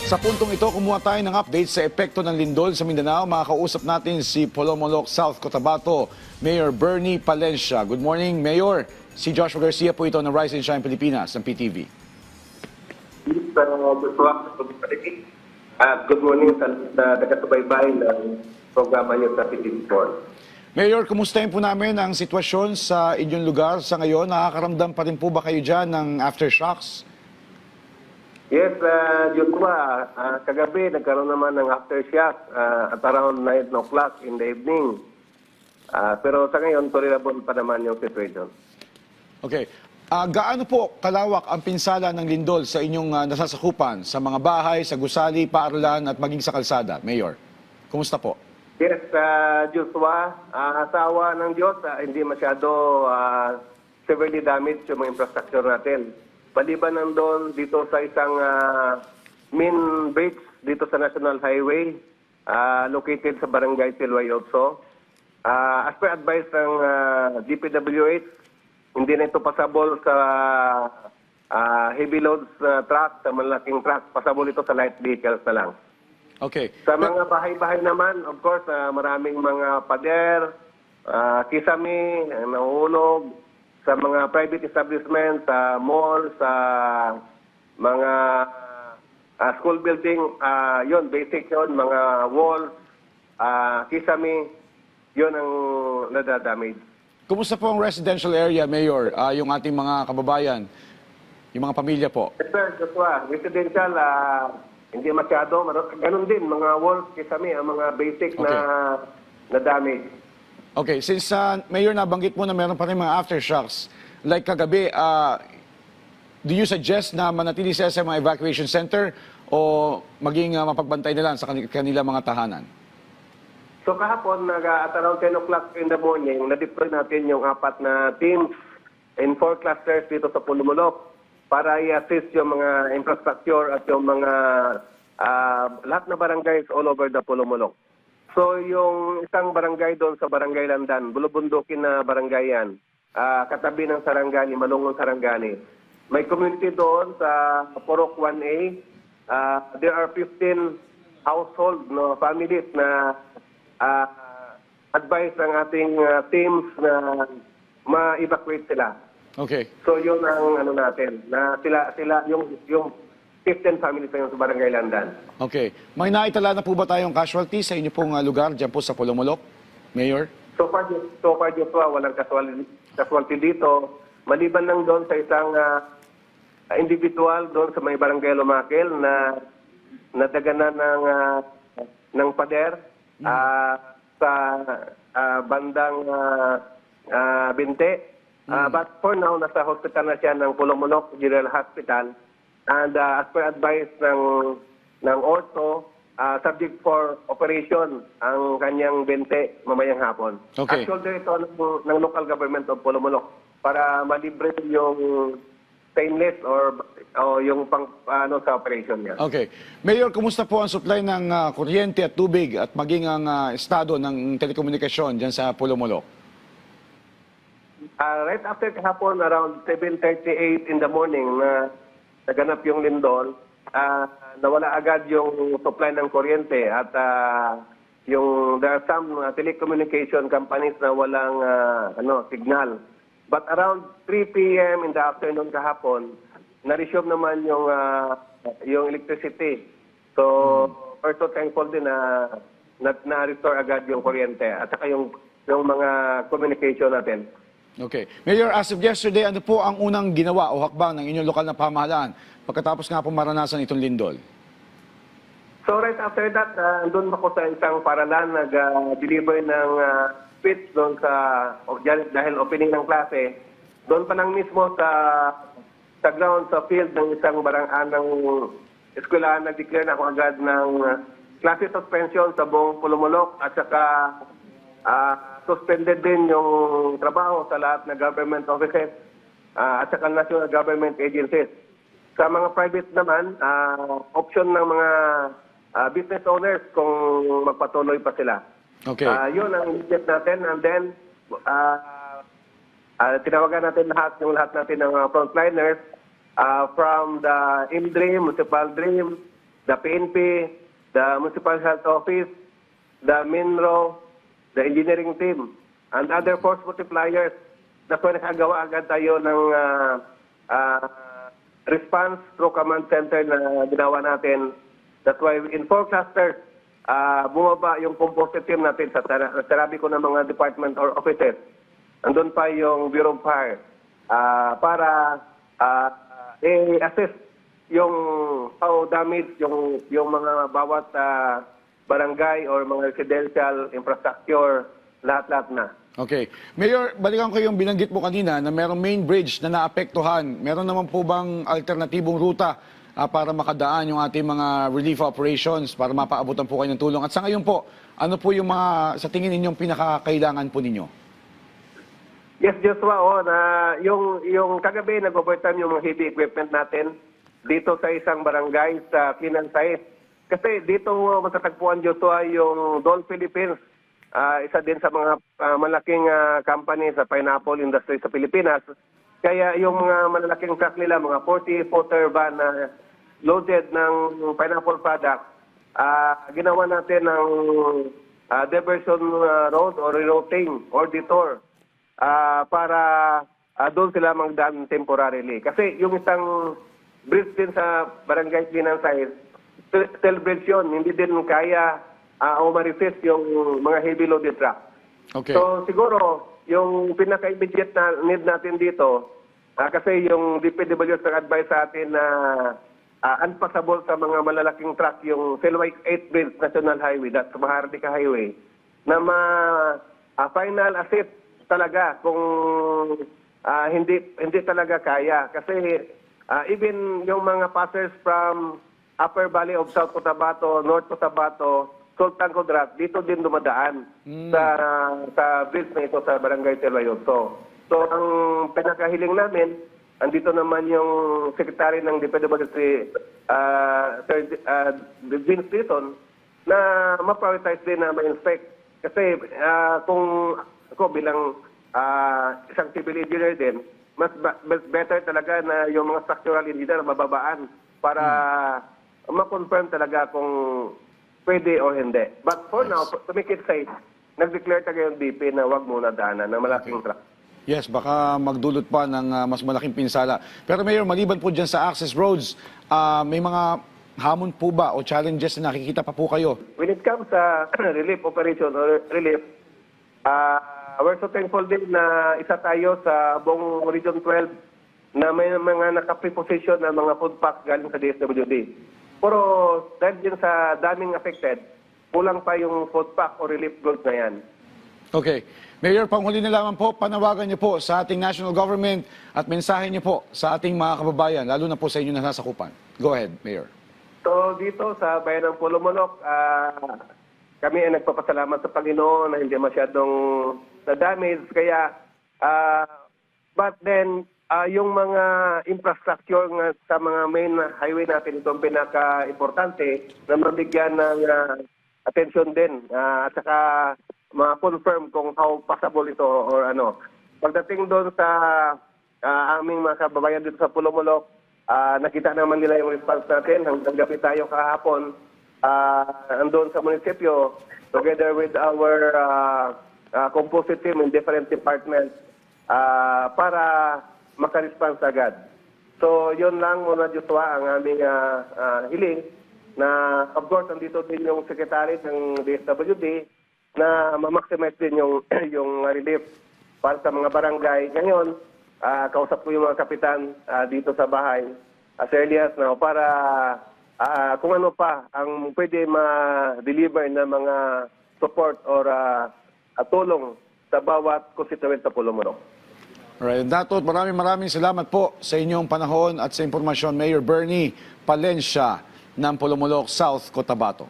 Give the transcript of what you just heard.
Sa puntong ito, kumuha tayo ng update sa epekto ng lindol sa Mindanao. Makakausap natin si Polomolok, South Cotabato, Mayor Bernie Palencia. Good morning, Mayor. Si Joshua Garcia po ito ng Rise and Shine Pilipinas, ng PTV. At good morning sa taga-subaybay ng programa niyo sa PTV4. Mayor, kumustahin po namin ang sitwasyon sa inyong lugar sa ngayon? Nakakaramdam pa rin po ba kayo dyan ng aftershocks? Yes, Joshua, kagabi nagkaroon naman ng aftershock at around 9 o'clock in the evening. Pero sa ngayon, tolerable pa naman yung situation. Okay. Gaano po kalawak ang pinsala ng lindol sa inyong nasasakupan sa mga bahay, sa gusali, paaralan at maging sa kalsada? Mayor, kumusta po? Yes, Joshua, asawa ng Diyos, hindi masyado severely damaged yung mga infrastructure natin. Maliban nandun dito sa isang main bridge dito sa National Highway, located sa Barangay Silway also. As per advice ng DPWH, hindi na ito pasable sa heavy loads truck, sa malaking truck. Pasable ito sa light vehicles na lang. Okay. Sa mga bahay-bahay naman, of course, maraming mga pader, kisame, nahulog. Sa mga private establishments, sa malls, sa mga school building, yun, basic yun, mga walls, kisame, yun ang nadadamage. Kumusta po ang residential area, Mayor? Yung ating mga kababayan, yung mga pamilya po? Yes, sir, Joshua. Residential, hindi masyado. Ganun din, mga walls, kisame, ang mga basic na damage. Okay, since Mayor nabanggit mo na meron pa rin mga aftershocks, like kagabi, do you suggest na manatili sa mga evacuation center o maging mapagbantay na lang sa kanila mga tahanan? So kahapon, at around 10 o'clock in the morning, na-deploy natin yung 4 na teams in 4 clusters dito sa Polomolok para i-assist yung mga infrastructure at yung mga lahat na barangays all over the Polomolok. So yung isang barangay doon sa Barangay Landan, Bulubundukin na barangay yan, katabi ng Sarangani, Malungon Sarangani. May community doon sa Porok 1A. There are 15 household, families na advice ng ating teams na ma-evacuate sila. Okay. So yun ang ano natin, na sila yung 15 families na yun sa Barangay Landan. Okay. May naitala na po ba tayong casualty sa inyo pong lugar dyan po sa Polomolok, Mayor? So far Joshua, walang casualty dito. Maliban lang doon sa isang individual doon sa may Barangay Lumakel na nadaganan ng pader sa bandang Binte. But for now, nasa hospital na siya ng Polomolok General Hospital. And as per advice ng ortho, subject for operation ang kanyang bente mamayang hapon. Okay. Actually, ito ng local government of Polomolok para malibre yung stainless or yung sa operation niya. Okay. Mayor, kumusta po ang supply ng kuryente at tubig at maging ang estado ng telekomunikasyon dyan sa Polomolok? Right after kahapon, around 7:38 in the morning, naganap yung lindol, nawala agad yung supply ng kuryente at there are some telecommunication companies na walang signal. But around 3 p.m. in the afternoon kahapon, na-resume naman yung electricity. So, we're so thankful din na-restore agad yung kuryente at saka yung mga communication natin. Okay. Mayor, as of yesterday, ano po ang unang ginawa o hakbang ng inyong lokal na pamahalaan pagkatapos nga po maranasan itong lindol? So right after that, doon ako sa isang paralan, nag-deliver ng speech doon dahil opening ng klase. Doon pa lang mismo sa ground, sa field ng isang ng eskwelahan, nag-declare na ako agad ng klase suspension sa buong Polomolok at saka suspended din yung trabaho sa lahat ng government offices at saka national government agencies. Sa mga private naman, option ng mga business owners kung magpatuloy pa sila. Okay. Yun ang initiate natin. And then, tinawagan natin lahat natin ng frontliners from the IMDREAM, Municipal Dream, the PNP, the Municipal Health Office, the MINRO, the engineering team, and other force multipliers. That's why nakagawa agad tayo ng response through command center na ginawa natin. That's why in 4 clusters, bumaba yung composite team natin sa sarabi ko ng mga department or offices. Andun pa yung Bureau of Fire para i-assess yung how damage yung mga bawat barangay or mga residential infrastructure, lahat-lahat na. Okay. Mayor, balikan ko yung binanggit mo kanina na merong main bridge na naapektuhan. Meron naman po bang alternatibong ruta para makadaan yung ating mga relief operations para mapaabutan po kayo ng tulong? At sa ngayon po, ano po yung mga sa tingin ninyong pinakakailangan po ninyo? Yes, Joshua, na yung kagabi nag-overtime yung mga heavy equipment natin dito sa isang barangay sa Kinan Site. Kasi dito matatagpuan, Joshua, yung Dole Philippines. Isa din sa mga malaking company sa pineapple industry sa Pilipinas. Kaya yung mga malalaking truck nila, mga 40-footer van na loaded ng pineapple product, ginawa natin ng diversion road or rerouting or detour para doon sila magdaan temporarily. Kasi yung isang bridge din sa barangay Ginansay, steel bridge yun, hindi din kaya o ma-resist yung mga heavy loaded truck. Okay. So siguro, yung pinaka-immediate na need natin dito, kasi yung DPWS nag-advise sa atin na unpassable sa mga malalaking truck, yung Silway 8 Bridge National Highway, that's Maharlika Highway, na final assist talaga kung hindi talaga kaya. Kasi even yung mga passers from Upper Valley of South Cotabato, North Cotabato, Sultan Kudarat, dito din dumadaan sa bridge na ito sa Barangay Silwayoto. So, ang pinakahiling namin, andito naman yung Secretary ng DPWC, Sir Vince Dixon, na ma-prioritize din na ma-inspect. Kasi kung ako bilang isang civil engineer din, mas better talaga na yung mga structural engineer mababaan para ma-confirm talaga kung pwede o hindi. But for now, to make it safe, nag-declare tayo yung DP na wag muna daanan ng malaking truck. Yes, baka magdulot pa ng mas malaking pinsala. Pero Mayor, maliban po dyan sa access roads, may mga hamon po ba o challenges na nakikita pa po kayo? When it comes sa relief operation or relief, we're so thankful din na isa tayo sa buong Region 12 na may mga nakapreposition na mga food packs galing sa DSWD. Pero dahil din sa daming affected, kulang pa yung food pack o relief goods na yan. Okay. Mayor, panghuli na lamang po, panawagan niyo po sa ating national government at mensahe niyo po sa ating mga kababayan, lalo na po sa inyo na nasakupan. Go ahead, Mayor. So dito sa bayan ng Pulumulok, kami ay nagpapasalamat sa Panginoon na hindi masyadong na-damage. Kaya, but then, yung mga infrastructure sa mga main highway natin, ito ang pinaka-importante na mabigyan ng attention din at saka ma-confirm kung how passable ito or ano. Pagdating doon sa aming mga kababayan dito sa Pulumulok, nakita naman nila yung response natin. Hanggang gabi tayo kahapon andun sa munisipyo together with our composite team in different departments para maka-response agad. So, yun lang muna, Joshua, ang aming hiling na, of course, nandito din yung secretary ng DSWD na ma-maximize din yung, yung relief para sa mga barangay. Ngayon, kausap ko yung mga kapitan dito sa bahay as early as now para kung ano pa ang pwede ma-deliver na mga support or tulong sa bawat constituent sa Pulumulok. Alright, Dato, maraming salamat po sa inyong panahon at sa impormasyon, Mayor Bernie Palencia ng Pulumulok, South Cotabato.